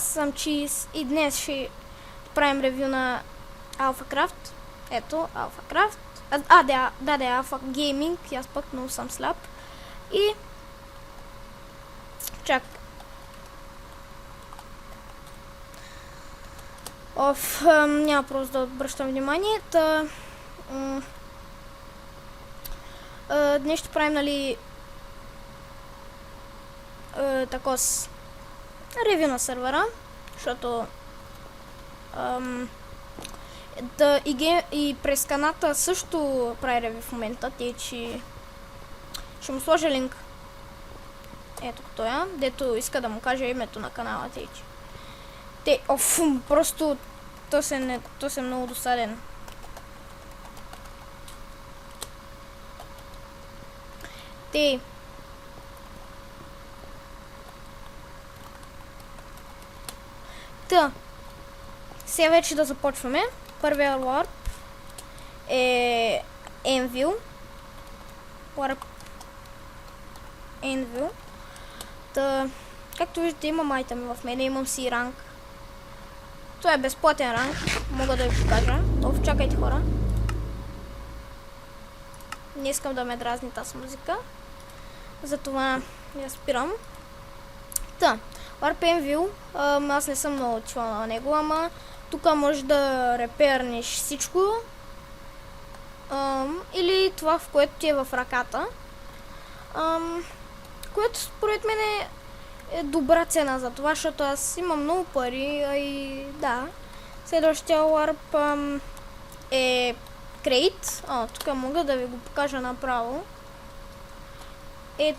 аз съм Чиз и днес ще правим ревю на AlphaCraft. Ето, AlphaCraft. Да, Alpha Gaming, аз пък много съм слаб. И... чак. Няма просто да обръщам внимание. Днес ще правим, нали, такос ревю на сервера, защото и през каната също прави ревю в момента, че ще му сложа линк. Ето като я, дето иска да му каже името на канала, просто то се много досаден. Сега вече да започваме. Първия warp е Anvil. Warp Anvil. Както виждате, имам айтеми в мен, имам си ранг. Това е безплатен ранг, мога да ви покажа. Чакайте, хора. Не искам да ме дразни тази музика. Затова я спирам. Warp Anvil, аз не съм много чула на него, ама тук може да репернеш всичко. Или това, в което ти е в ръката. Което според мен е добра цена за това, защото аз имам много пари, и да. Следващия Warp е Crate. Тук мога да ви го покажа направо.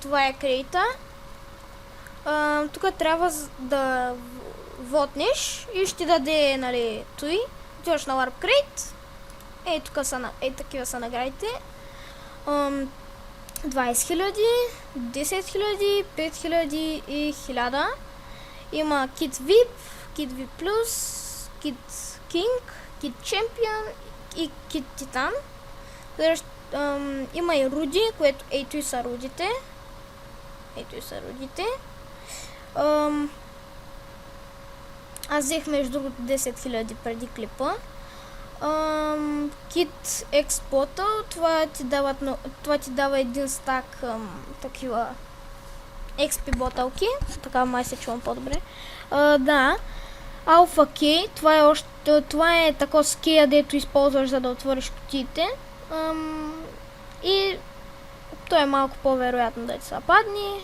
Това е Crate-а. Тук трябва да вотнеш и ще даде, нали, той. Отиваш на Warp Crate. Тук са, такива са наградите. 20 000, 10 000, 5 000 и 1000. Има Kit VIP, Kit VIP+, Kit King, Kit Champion и Kit Titan. Има и руди, което ето са рудите. Аз взех между другото 10 000 преди клипа. Kit X-Bottle, това ти дава един стак такива XP ботълки. Така май се чувам по-добре. Да. Alpha Key, това е такова с кея, дето използваш, за да отвориш кутиите. И то е малко по-вероятно да ти се падне.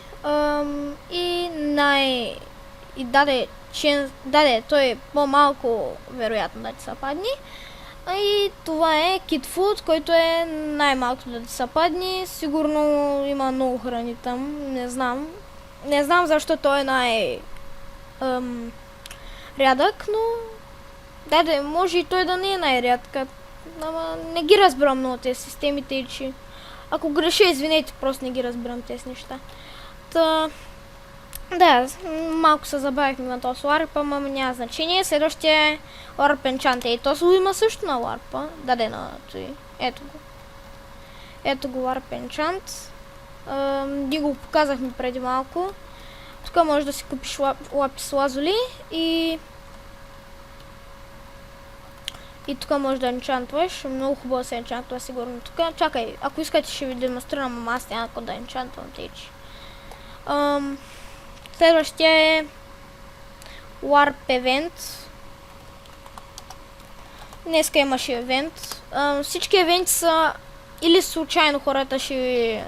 То е по-малко вероятно да ти се падне. И това е Kit Food, който е най-малкото да ти се падне. Сигурно има много храни там. Не знам защо той е най-рядък, но може и той да не е най-рядък. Ама не ги разбирам много тези системите, и че ако греша, извинете, просто не ги разбирам тези неща. Да, малко се забавихме на този Warp, ама няма значение. Следващия е Warp Enchant. този има също на Warp-а. На той. Ето го Warp Enchant. Ги го показахме преди малко. Тук може да си купиш лапис лазули и тук може да енчантваш. Много хубаво се енчантва сигурно тук. Чакай, ако искате ще ви демонстрирам, ама аз няма да енчантвам течи. Следващия е Warp Event. Днеска имаше евент. Всички евенти са или случайно хората ще ви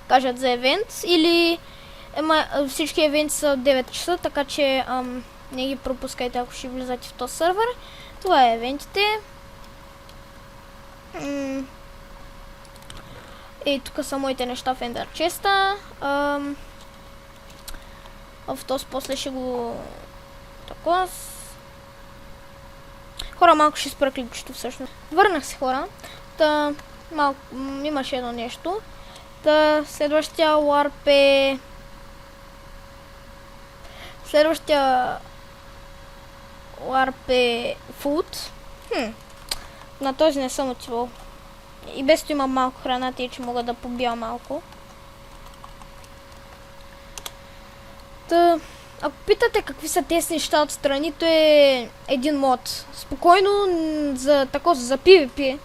кажат за евент, или всички евенти са от 9 часа, така че не ги пропускайте, ако ще влизате в този сервер. Това е евентите. Тук са моите неща в Ender Chest-а. В този после ще го... Така. Хора, малко ще спра клипчето всъщност. Върнах се, хора. Имаше едно нещо. Следващия Warp е... Food. На този не съм отивал. И без това имам малко храна, тъй че мога да побия малко. ако питате какви са тези неща отстрани, то е един мод. Спокойно за за PvP.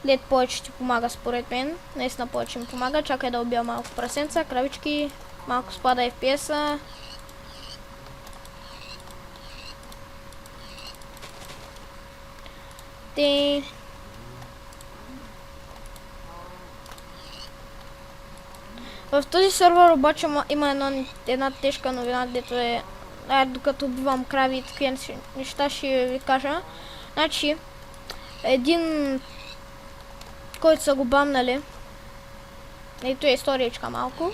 Лед повече ти помага според мен. Наистина повече ми помага. Чакай да убия малко прасенца, кравички. Малко спада FPS-а. В този сервер обаче има една тежка новина, дето е... докато убивам крави и такива неща ще ви кажа. Значи, един, който са го бамнали, ето е историечка малко.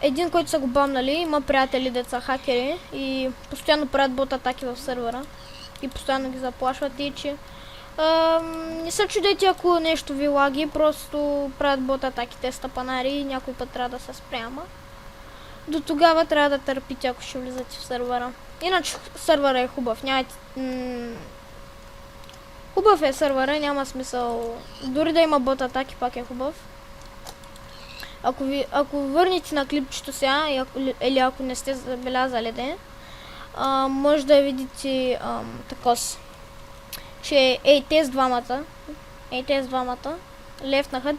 Един, който са го бамнали, има приятели, деца хакери и постоянно правят бот атаки в сервера. И постоянно ги заплашват и че... не се чудете ако нещо ви лаги, просто правят бот атаки, те стъпанари и някой път трябва да се спряма. До тогава трябва да търпите, ако ще влизате в сервера. Иначе сервера е хубав, хубав е сервера, няма смисъл. Дори да има бот атаки, пак е хубав. Ако върнете на клипчето сега, или ако не сте забелязали, може да видите такос, че тези двамата лефнаха,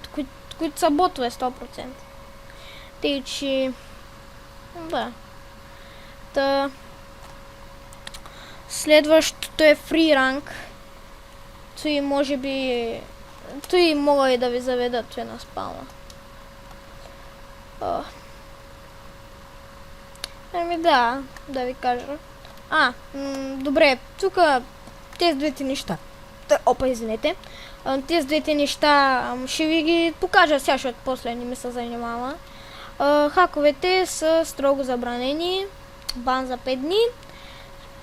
които са ботове 100%. Тъй, че... да. Следващото е фри ранг. Той може би... той мога и да ви заведат той на спална. Ами да ви кажа. Добре, тук тези двете неща. Извинете. Тези двете неща ще ви ги покажа сега, защото после не ми се занимава. Хаковете са строго забранени. Бан за 5 дни.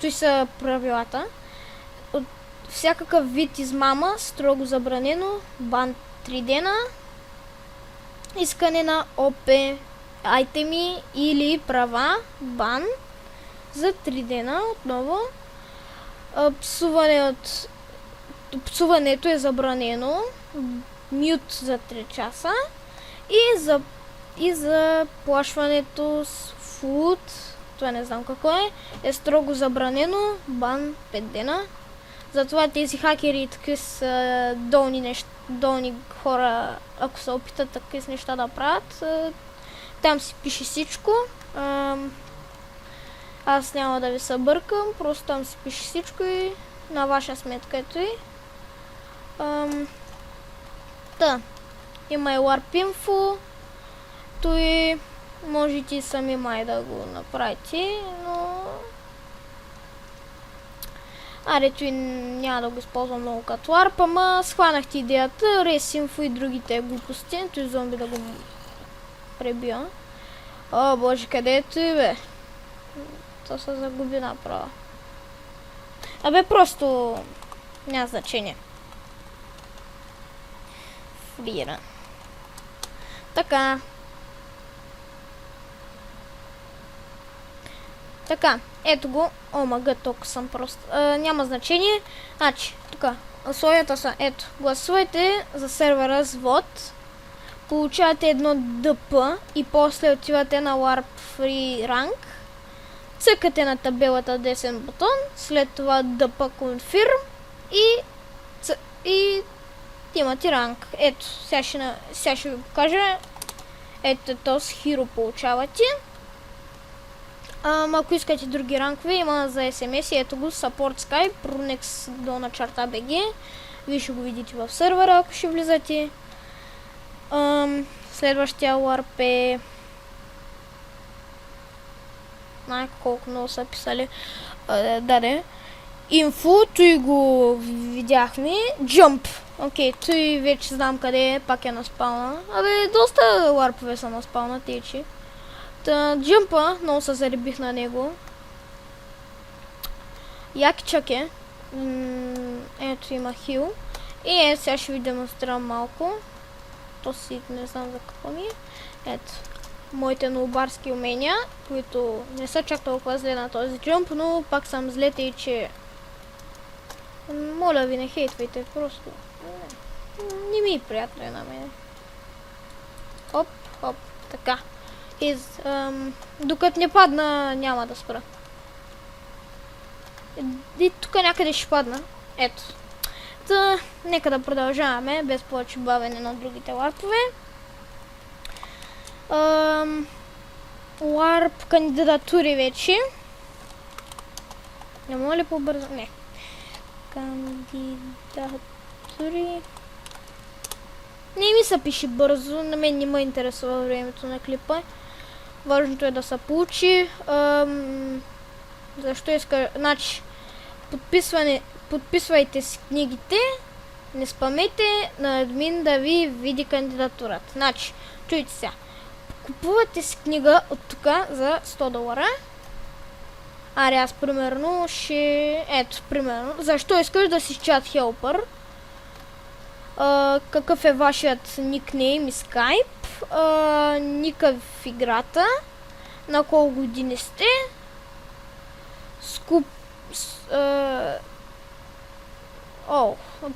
Той са правилата. От всякакъв вид измама строго забранено. Бан 3 дена. Искане на ОП айтеми или права, бан за 3 дена отново. Псуването е забранено, мют за 3 часа и за плашването с фуд, това не знам какво е строго забранено, бан 5 дена. Затова тези хакери и такива са долни хора, ако се опитат такива неща да правят, там си пише всичко. Аз няма да ви събъркам, просто там си пише всичко и на ваша сметка ето и. Има и LARP info, той можете сами май да го направите, но... той няма да го използвам много като LARP, ама схванахте идеята, Race Info и другите глупости, той зомби да го пребия. О, боже, къде е той, бе? То се загуби направо. Просто няма значение. Фрира. Така, ето го. Омага, толкова съм просто. Няма значение. Значи, тук, условията са, ето, гласувайте за сервера с вод. Получавате едно ДП и после отивате на LARP Free Rank. Цъкате на табелата десен бутон, след това ДП Confirm и имате ранг. Ето, сега ще ви покажа. Ето този хиро получавате. Ако искате други рангове, има за SMS и ето го Support Skype, Pronex долна черта BG. Вие ще го видите в сервера, ако ще влизате. Следващия LARP е... колко много са писали. Info, той го видяхме. Jump. Окей, той вече знам къде е, пак е на спална. Доста ларпове са на спална, течи. Джъмпа, много се заребих на него. Якичък е. Ето има хил. И сега ще ви демонстрирам малко. То си не знам за какво ми е. Ето. Моите новобарски умения, които не са чак толкова зле на този джъмп, но пак съм зле, тъй че... Моля ви, не хейтвайте, просто... Не ми е приятно на мен. Хоп, така. Докато не падна, няма да спра. И тук някъде ще падна. Ето. Та, нека да продължаваме, без повече бавене на другите ларпове. Ларп кандидатури вече. Не мога ли по-бързо? Не. Кандидатури. Не ми се пише бързо, на мен не ме интересува времето на клипа. Важното е да се получи. Защо иска? Значи, подписвайте си книгите, не спамете на админ да ви види кандидатурата. Значи, чуйте сега. Купувате си книга от тук за $100. Аре, аз примерно ще... Ето, примерно. Защо искаш да си чат хелпър? Какъв е вашият никнейм и скайп? Ника в играта. На колко години сте?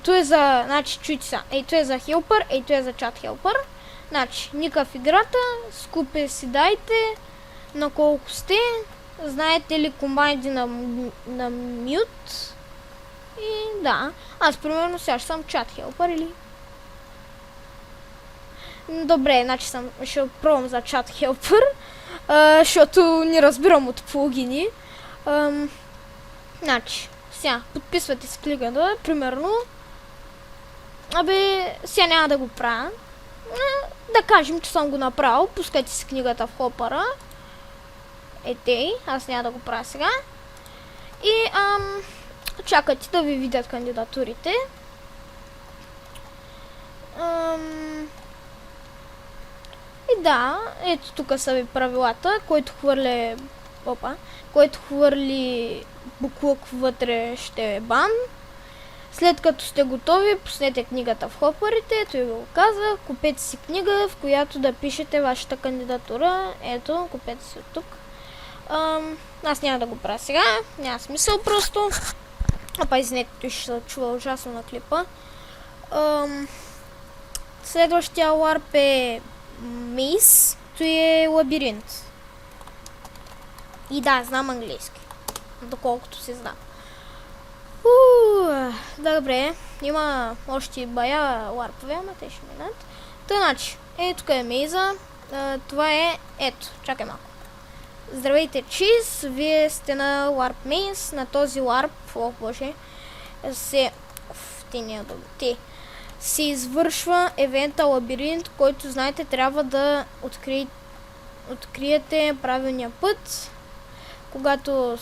То е за... Значи, чуйте са. Ето е за хелпър, ето е за чат хелпър. Значи, ника в играта, скупе си дайте, на колко сте, знаете ли команди на мют и да, аз примерно сега ще съм чат хелпър или... Добре, значи ще пробвам за чат хелпър, защото не разбирам от плагини. Значи, сега, подписвате с кликата, примерно, сега няма да го правя. Да кажем, че съм го направил. Пускайте си книгата в хопъра. Аз няма да го правя сега. И чакайте да ви видят кандидатурите. И да, ето тук са ви правилата. Който хвърли буклук вътре ще е бан. След като сте готови, пуснете книгата в хопърите, ето и ви го казах, купете си книга, в която да пишете вашата кандидатура. Ето, купете си от тук. Аз няма да го правя сега, няма смисъл просто. Извинете, той ще се чува ужасно на клипа. Следващия ларп е Мис, той е лабиринт. И да, знам английски, доколкото си знам. Добре, има още бая ларпове, ама те ще минат. Значи, тук е мейза. Това е, ето, чакай малко. Здравейте, Чиз, вие сте на ларп мейз. На този ларп, боже, се извършва евента лабиринт, който знаете трябва да откриете правилния път. Когато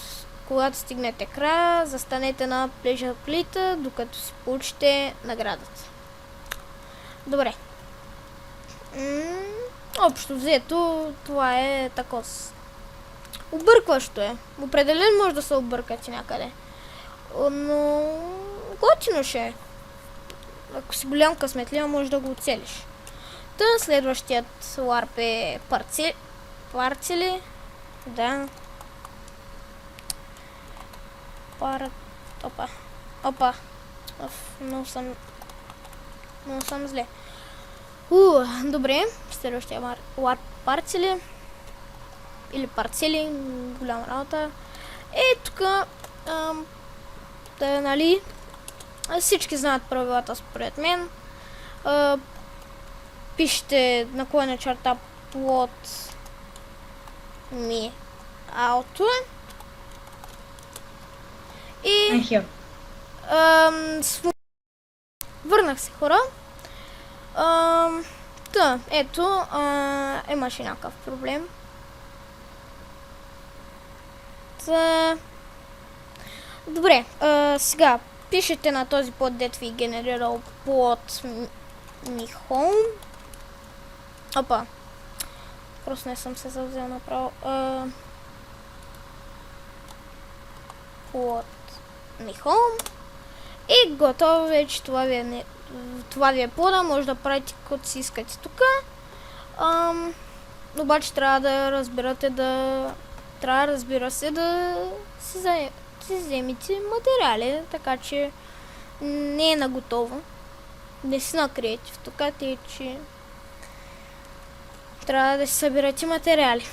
стигнете края, застанете на плежа плита, докато си получите наградата. Добре. Общо взето, това е такос. Объркващо е. Определено може да се объркате някъде. Но готино ще е. Ако си голям късметлия, може да го оцелиш. Следващият ларп е парцели. Да. Опа. Много съм зле. Добре. Следващия ларп парцели. Или парцели. Голяма работа. Тук нали, всички знаят правилата според мен. Пишете / плот ми ауто. И върнах се, хора. Ето, имаше някакъв проблем. Добре, сега пишете на този плот, дето ви генерирал плот ми home. Опа. Просто не съм се завзел направо. Плот ми home. И готово вече. Това ви е плода. Може да правите каквото си искате тук. Обаче трябва да разбирате разбира се, да си вземете материали, така че не е наготово. Не си на креатив, така че Трябва да си събирате материали.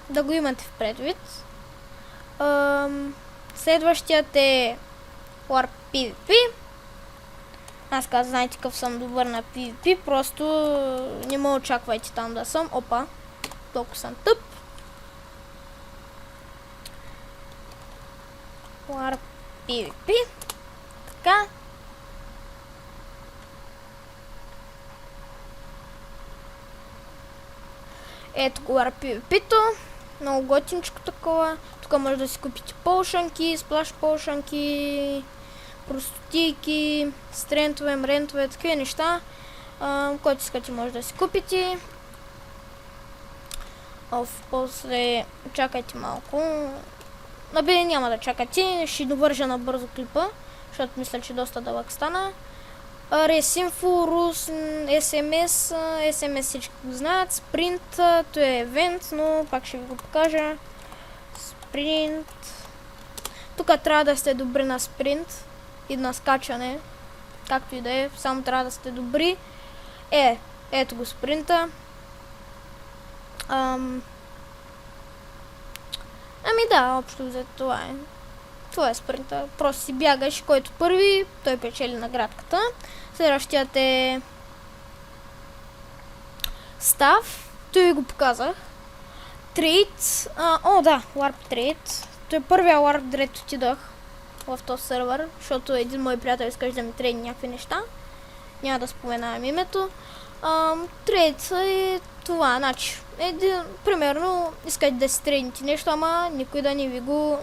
Да го имате в предвид. Следващият е Warp PvP. Аз казвам, знаете какъв съм добър на PvP, просто не ме очаквайте там да съм. Опа, толкова съм тъп. Warp PvP. Така. Ето го Warp PvP-то. Много готинчко такова. Тук може да си купите полшанки, сплаш полшанки, простотийки, стрентове, мрентове, такива неща. Който искате може да си купите. После чакайте малко. Набе няма да чакате, ще довържа набързо клипа, защото мисля, че доста дълъг стана. Resinfo, Rus, SMS, SMS всички го знаят, Sprint, то е евент, но пак ще ви го покажа. Sprint. Тук трябва да сте добри на Sprint и на скачане, както и да е, само трябва да сте добри. Ето го Спринта. Ами да, общо взето това е. Това е Спринта. Просто си бягаш, който първи, той печели наградката. Следващият е Став. Той ви го показах. Трейд. Да, Warp Trade. Той е първия Warp, дето отидах в този сервер, защото един мой приятел искаше да ми трейди някакви неща. Няма да споменавам името. Трейд е това, значи, примерно, искате да си трейдите нещо, ама никой да не ви го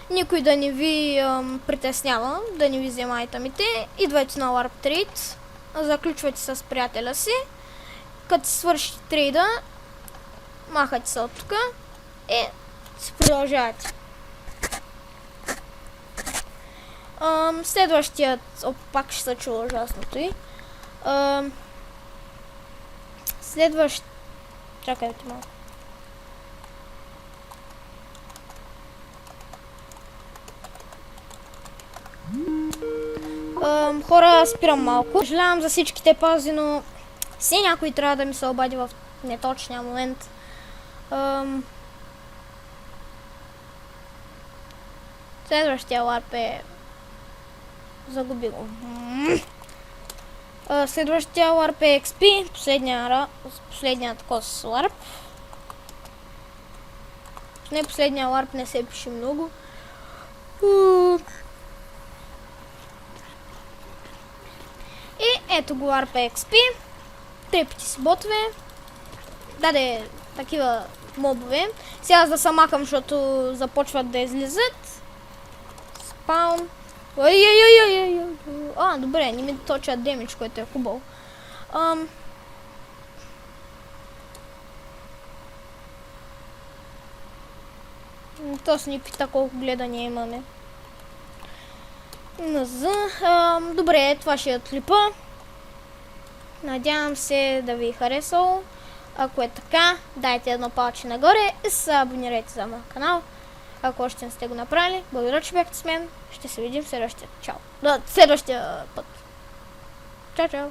никой да не ви притеснява, да не ви взема айтамите. Идвайте на Warp Trade, заключвате с приятеля си, като си свършите трейда, махате се от тук и си продължавате. Следващият, пак ще се чува ужасното и. Чакайте малко. Хора, спирам малко. Съжалявам за всичките паузи, но все някой трябва да ми се обади в неточния момент. Следващия ларп е... Загуби го. Следващия ларп е XP, последният кос ларп. Не, последния ларп не се пише много. И ето го ларп е XP. Трепите си ботове. Даде такива мобове. Сега аз да се махам, защото започват да излизат. Спаун. Добре, не ми точат демидж, което е хубаво. То се ни пита колко гледания имаме. Добре, това ще е клипа. Надявам се да ви е харесало. Ако е така, дайте едно палче нагоре и се абонирайте за моя канал. Ако още не сте го направили, благодаря, че бяхте с мен. Ще се видим в следващия. Чао. Следващия път. Чао, чао.